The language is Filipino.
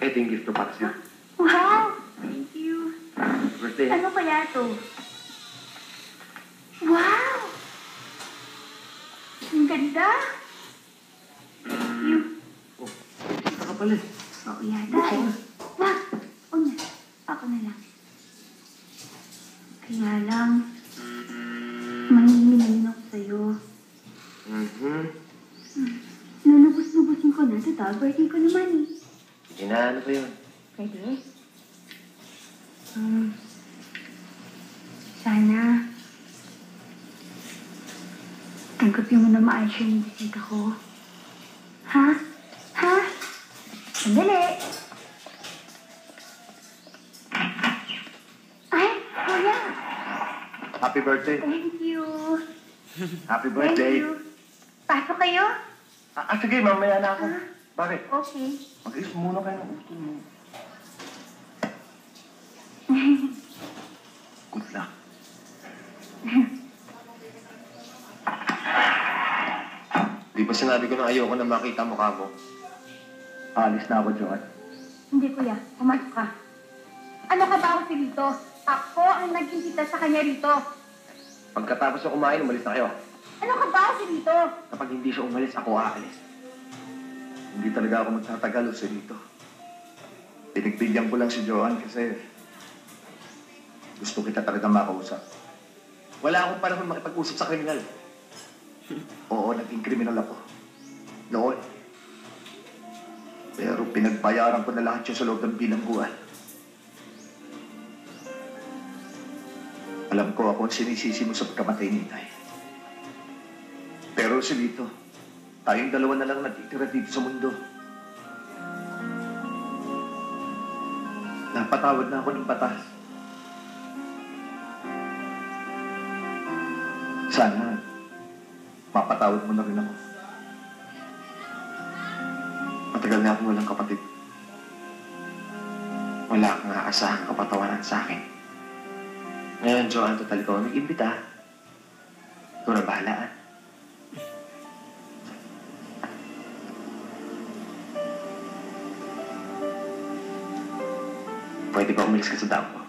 Ito yung gift ko para sa'yo. Wow! Thank you. Birthday. Ano kaya to? Wow! Ang ganda! Thank you. Oh, kita ka pala. Oo yata eh. Wag! O na. Ako na lang. Kaya lang, mangimin ako sa'yo. Nunubos-nubusin ko na. Total, birthday ko naman eh. Sige na, ano ba yun? Pwede? Sana tanggapin mo na maayos yung bisita ko. Ha? Ha? Sandali! Ay, kuya! Happy birthday. Thank you! Happy Thank birthday. you! Pasok kayo? Sige, mamaya na ako. Bakit? Okay. Mag-is muna kayo ng usto mo. Good luck. Di ba sinabi ko na ayoko na makita mukha mo? Alis na ako, Joan. Hindi, kuya. Pumasok ka. Ano ka ba ako si Rito? Ako ang nag-imbita sa kanya rito. Pagkatapos na kumain, umalis na kayo. Ano ka ba ako si Rito? Kapag hindi siya umalis, ako aalis. Hindi talaga ako magtatagal o dito. Pinagbigyan ko lang si Joan kasi gusto kita talaga makausap. Wala akong panahon makipag-usap sa kriminal. Oo, naging kriminal ako. Noon. Pero pinagbayaran ko na lahat yun sa loob ng bilangguan. Alam ko ako ang sinisisi mo sa pagkamatay ni Itay. Pero si Lito, tayong dalawa na lang natitira dito sa mundo. Napatawad na ako ng batas. Sana, mapatawad mo na rin ako. Matagal na akong walang kapatid. Wala kang aasahang kapatawaran sa akin. Ngayon, Joan, total ko nag-imbita. Ikaw na bahala, ah. Pwede ba umalis ka sa damo?